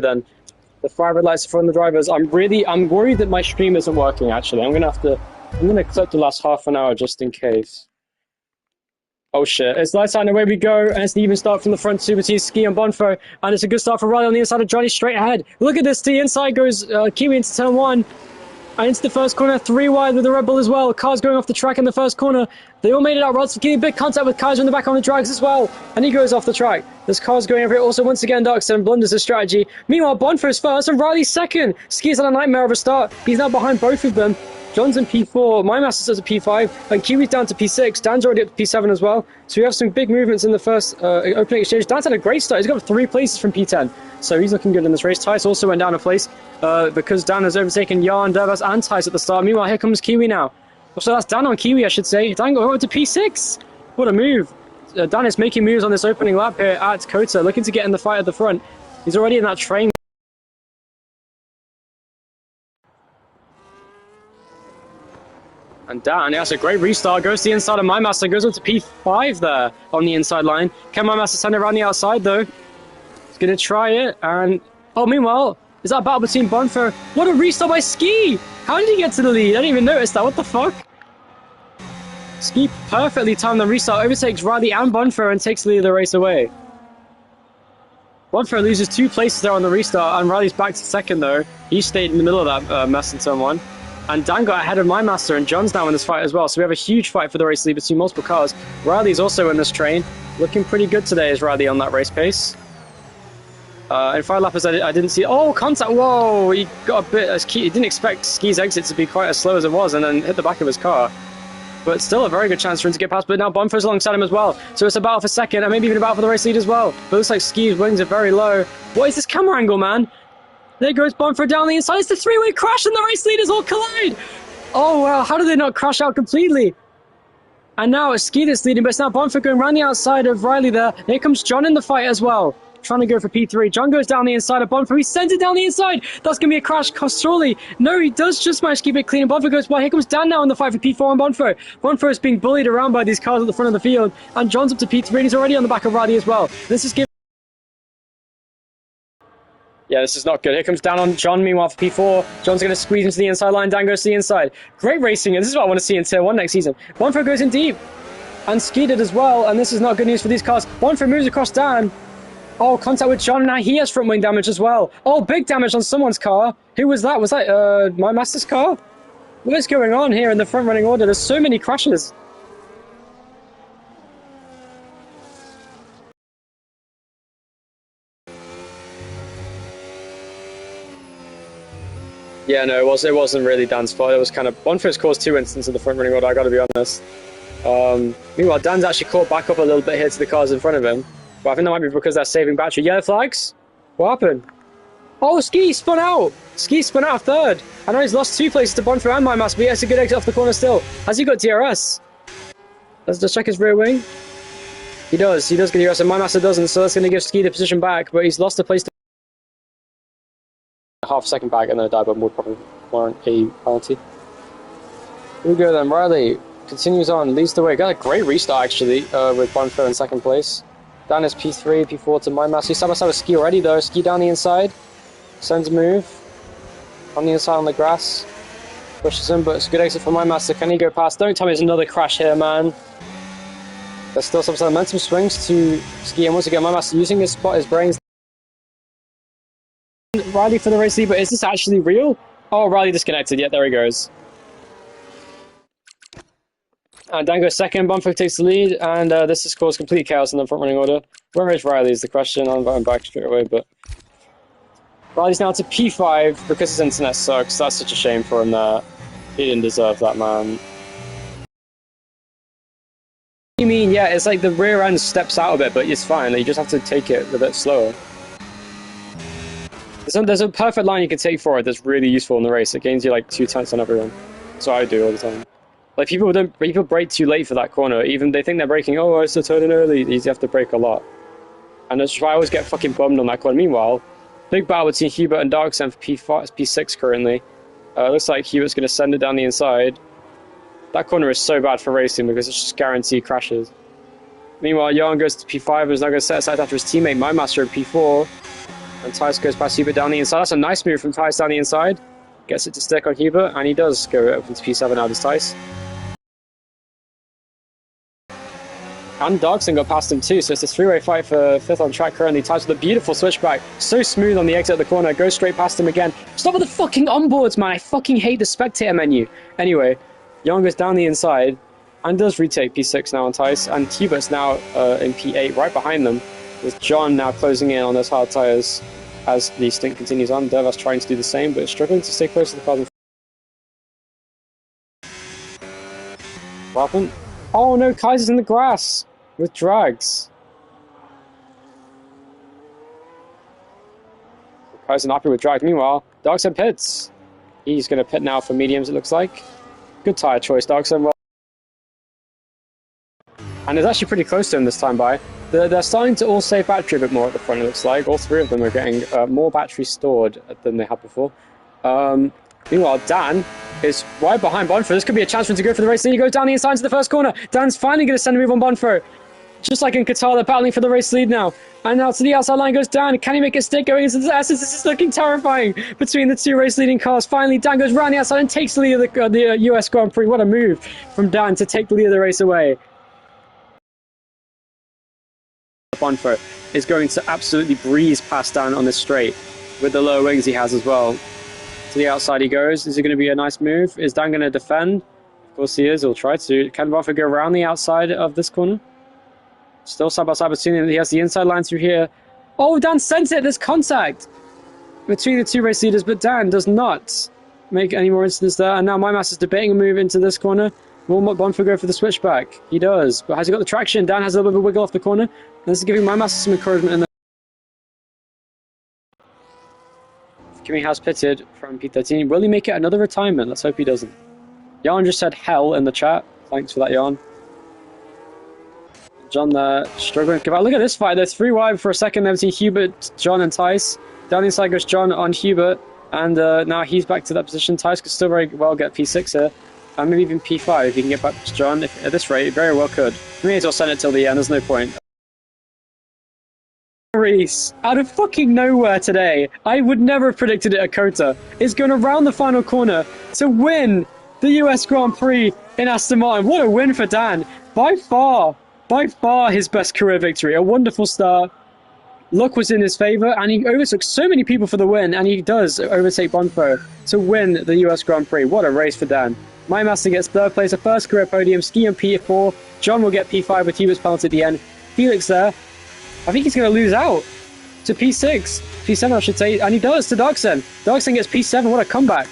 then. The 5 red lights from the drivers. I'm worried that my stream isn't working, actually. I'm gonna clip the last half an hour just in case. Oh shit, it's lights out and away we go, and it's the even start from the front, Super T, Ski and Bonfo, and it's a good start for Riley on the inside of Johnny straight ahead. Look at this, the inside goes Kiwi into turn 1, and into the first corner, 3 wide with the Red Bull as well. Cars going off the track in the first corner. They all made it out. Rod's getting big contact with Kaiser in the back on the drags as well, and he goes off the track. There's cars going over here. Also, once again, Darkstone blunders his strategy. Meanwhile, Bonfo's first and Riley's second. Ski's on a nightmare of a start. He's now behind both of them. John's in P4, My Master's at P5, and Kiwi's down to P6. Dan's already up to P7 as well. So we have some big movements in the first opening exchange. Dan's had a great start. He's got 3 places from P10. So he's looking good in this race. Tice also went down a place because Dan has overtaken Jan, Dervas, and Tice at the start. Meanwhile, here comes Kiwi now. So that's Dan on Kiwi, I should say. Dan got over to P6. What a move. Dan is making moves on this opening lap here at Kota, looking to get in the fight at the front. He's already in that train. And Dan, that's a great restart, goes to the inside of My Master, goes up to P5 there on the inside line. Can My Master send it around the outside though? He's going to try it, and... Oh, meanwhile, is that a battle between Bonfer? What a restart by Ski! How did he get to the lead? I didn't even notice that, what the fuck? Ski perfectly timed the restart, overtakes Riley and Bonfer and takes the lead of the race away. Bonfer loses 2 places there on the restart, and Riley's back to second though. He stayed in the middle of that mess in turn 1. And Dan got ahead of My Master, and John's now in this fight as well. So we have a huge fight for the race lead between multiple cars. Riley's also in this train. Looking pretty good today is Riley on that race pace. In 5 lappers, I didn't see... Oh, contact! Whoa! He got a bit... He didn't expect Ski's exit to be quite as slow as it was, and then hit the back of his car. But still a very good chance for him to get past. But now Bonfer's alongside him as well. So it's a battle for second, and maybe even a battle for the race lead as well. But it looks like Ski's wings are very low. What is this camera angle, man? There goes Bonfer down the inside. It's the 3-way crash, and the race leaders all collide. Oh, wow. How did they not crash out completely? And now it's Ski that's leading, but it's now Bonfer going around the outside of Riley there. Here comes John in the fight as well, trying to go for P3. John goes down the inside of Bonfer. He sends it down the inside. That's going to be a crash, surely. No, he does just manage to keep it clean, and Bonfer goes by. Here comes Dan now in the fight for P4 and Bonfer. Bonfer is being bullied around by these cars at the front of the field, and John's up to P3, and he's already on the back of Riley as well. This is giving... Yeah, this is not good. Here comes Dan on John, meanwhile, for P4. John's going to squeeze into the inside line. Dan goes to the inside. Great racing, and this is what I want to see in Tier 1 next season. Bonfer goes in deep. And Ski did as well, and this is not good news for these cars. Bonfer moves across Dan. Oh, contact with John. Now he has front wing damage as well. Oh, big damage on someone's car. Who was that? Was that My Master's car? What is going on here in the front running order? There's so many crashes. Yeah, no, it wasn't really Dan's fault. It was kind of... Bonfer's caused 2 incidents in the front running order, I gotta be honest. Meanwhile, Dan's actually caught back up a little bit here to the cars in front of him. But I think that might be because they're saving battery. Yellow flags? What happened? Oh, Ski spun out! Ski spun out of third. I know he's lost 2 places to Bonfer and My Master, but he has a good exit off the corner still. Has he got DRS? Let's check his rear wing. He does get DRS, and My Master doesn't, so that's going to give Ski the position back, but he's lost a place to... Half a second back, and then a dive bomb would probably warrant a penalty. Here we go then. Riley continues on, leads the way. Got a great restart actually with Bonfer in second place. Dan is P3, P4 to My Master. He's side by side with Ski already though. Ski down the inside, sends a move on the inside on the grass, pushes him, but it's a good exit for My Master. Can he go past? Don't tell me there's another crash here, man. There's still some momentum swings to Ski, and once again My Master using his spot, his brains. Riley for the race lead, but is this actually real? Oh, Riley disconnected. Yeah, there he goes. And Dan goes second. Bonfer takes the lead, and this has caused complete chaos in the front running order. Where is Riley is the question. I'll invite him back straight away, but Riley's now to P5 because his internet sucks. That's such a shame for him there. He didn't deserve that, man. You mean, yeah, it's like the rear end steps out a bit, but it's fine. You just have to take it a bit slower. There's a perfect line you can take for it that's really useful in the race. It gains you like 2 tenths on everyone. That's what I do all the time. Like people brake too late for that corner. Even they think they're braking. Oh, it's a turn early. You have to brake a lot. And that's why I always get fucking bummed on that corner. Meanwhile, big battle between Hubert and Darksen for P6 currently. Looks like Hubert's going to send it down the inside. That corner is so bad for racing because it's just guaranteed crashes. Meanwhile, Jan goes to P5 and is now going to set aside after his teammate My Master at P4. And Tice goes past Hubert down the inside. That's a nice move from Tice down the inside. Gets it to stick on Hubert, and he does go up into P7 out of Tice. And Darkson got past him too, so it's a three-way fight for 5th on track currently. Tice with a beautiful switchback. So smooth on the exit of the corner. Goes straight past him again. Stop with the fucking onboards, man. I fucking hate the spectator menu. Anyway, Jan goes down the inside and does retake P6 now on Tice. And Hubert's now in P8 right behind them, with John now closing in on those hard tyres as the stint continues on. Dervas trying to do the same, but struggling to stay close to the cars. What happened? Oh no, Kaiser's in the grass with drags. Kaiser not happy with drags. Meanwhile, Darkson pits. He's going to pit now for mediums, it looks like. Good tyre choice, Darkson. Well, and it's actually pretty close to him this time by. They're starting to all save battery a bit more at the front, it looks like. All three of them are getting more battery stored than they had before. Meanwhile, Dan is right behind Bonfo. This could be a chance for him to go for the race. Then he goes down the inside into the first corner. Dan's finally going to send a move on Bonfo. Just like in Qatar, they're battling for the race lead now. And now to the outside line goes Dan. Can he make a stick going into the S's? This is looking terrifying between the two race leading cars. Finally, Dan goes round the outside and takes the lead of the US Grand Prix. What a move from Dan to take the lead of the race away. Bonfo is going to absolutely breeze past Dan on this straight with the low wings he has as well. To the outside he goes. Is it going to be a nice move? Is Dan going to defend? Of course he is. He'll try to. Can Bonfo go around the outside of this corner? Still side by side between them. He has the inside line through here. Oh, Dan sent it. There's contact between the two race leaders, but Dan does not make any more incidents there. And now MyMass is debating a move into this corner. Will Bonfo go for the switchback? He does. But has he got the traction? Dan has a little bit of a wiggle off the corner. This is giving MyMass some encouragement in there. Kimi has pitted from P13. Will he make it another retirement? Let's hope he doesn't. Jan just said hell in the chat. Thanks for that, Jan. John there struggling to give out. Look at this fight. They're 3 wide for a second there between Hubert, John, and Tice. Down the inside goes John on Hubert. And now he's back to that position. Tice could still very well get P6 here. And maybe even P5 if he can get back to John. If, at this rate, he very well could. We may as well send it till the end. There's no point. Reese, out of fucking nowhere today, I would never have predicted it at Kota, is going around the final corner to win the US Grand Prix in Aston Martin. What a win for Dan. By far his best career victory. A wonderful start. Luck was in his favour, and he overtook so many people for the win, and he does overtake Bonfo to win the US Grand Prix. What a race for Dan. MyMaster gets 3rd place, a first career podium. Ski and P4. John will get P5 with Hubert's penalty at the end. Felix there. I think he's going to lose out to P6. P7, I should say. And he does to Darkson. Darkson gets P7. What a comeback.